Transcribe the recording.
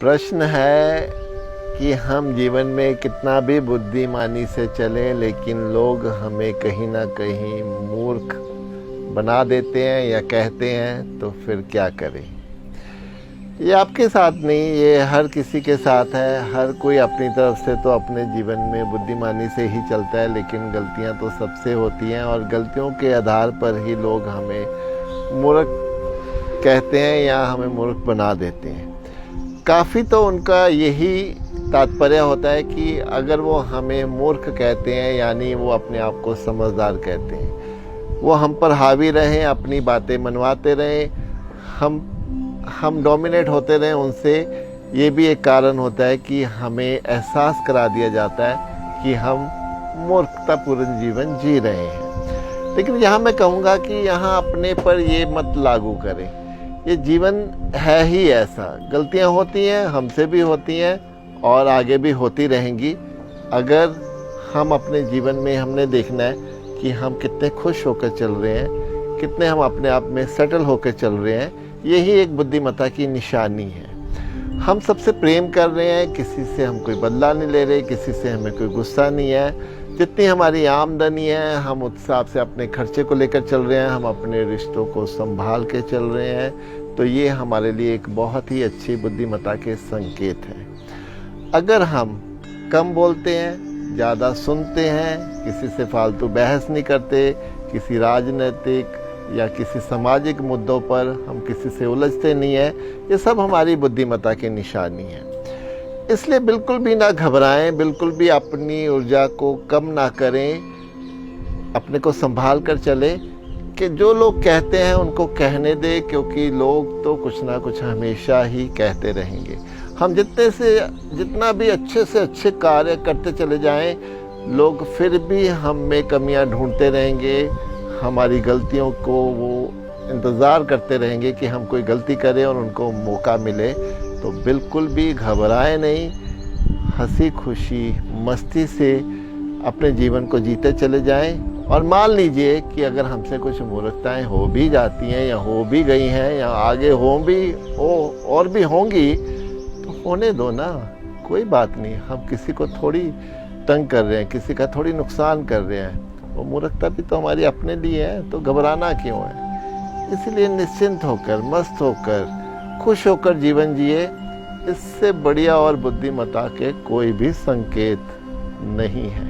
प्रश्न है कि हम जीवन में कितना भी बुद्धिमानी से चलें, लेकिन लोग हमें कहीं ना कहीं मूर्ख बना देते हैं या कहते हैं, तो फिर क्या करें। ये आपके साथ नहीं, ये हर किसी के साथ है। हर कोई अपनी तरफ से तो अपने जीवन में बुद्धिमानी से ही चलता है, लेकिन गलतियां तो सबसे होती हैं और गलतियों के आधार पर ही लोग हमें मूर्ख कहते हैं या हमें मूर्ख बना देते हैं। काफ़ी तो उनका यही तात्पर्य होता है कि अगर वो हमें मूर्ख कहते हैं यानी वो अपने आप को समझदार कहते हैं, वो हम पर हावी रहें, अपनी बातें मनवाते रहें, हम डोमिनेट होते रहें उनसे। ये भी एक कारण होता है कि हमें एहसास करा दिया जाता है कि हम मूर्खतापूर्ण जीवन जी रहे हैं। लेकिन यहाँ मैं कहूँगा कि यहाँ अपने पर ये मत लागू करें। ये जीवन है ही ऐसा, गलतियाँ होती हैं, हमसे भी होती हैं और आगे भी होती रहेंगी। अगर हम अपने जीवन में हमने देखना है कि हम कितने खुश होकर चल रहे हैं, कितने हम अपने आप में सेटल होकर चल रहे हैं, यही एक बुद्धिमत्ता की निशानी है। हम सबसे प्रेम कर रहे हैं, किसी से हम कोई बदला नहीं ले रहे, किसी से हमें कोई गुस्सा नहीं है। जितनी हमारी आमदनी है हम उस हिसाब से अपने खर्चे को लेकर चल रहे हैं, हम अपने रिश्तों को संभाल के चल रहे हैं, तो ये हमारे लिए एक बहुत ही अच्छी बुद्धिमत्ता के संकेत है। अगर हम कम बोलते हैं, ज़्यादा सुनते हैं, किसी से फालतू बहस नहीं करते, किसी राजनीतिक या किसी सामाजिक मुद्दों पर हम किसी से उलझते नहीं हैं, ये सब हमारी बुद्धिमत्ता की निशानी है। इसलिए बिल्कुल भी ना घबराएं, बिल्कुल भी अपनी ऊर्जा को कम ना करें, अपने को संभाल कर चलें कि जो लोग कहते हैं उनको कहने दें, क्योंकि लोग तो कुछ ना कुछ हमेशा ही कहते रहेंगे। हम जितना भी अच्छे से अच्छे कार्य करते चले जाएं, लोग फिर भी हम में कमियां ढूंढते रहेंगे, हमारी गलतियों को वो इंतज़ार करते रहेंगे कि हम कोई गलती करें और उनको मौका मिले। तो बिल्कुल भी घबराएं नहीं, हंसी खुशी मस्ती से अपने जीवन को जीते चले जाएं और मान लीजिए कि अगर हमसे कुछ मूर्खताएं हो भी जाती हैं या हो भी गई हैं या आगे और भी होंगी, तो होने दो ना, कोई बात नहीं। हम किसी को थोड़ी तंग कर रहे हैं, किसी का थोड़ी नुकसान कर रहे हैं। वो मूर्खता भी तो हमारी अपने लिए है, तो घबराना क्यों है। इसलिए निश्चिंत होकर, मस्त होकर, खुश होकर जीवन जिए। इससे बढ़िया और बुद्धिमत्ता के कोई भी संकेत नहीं है।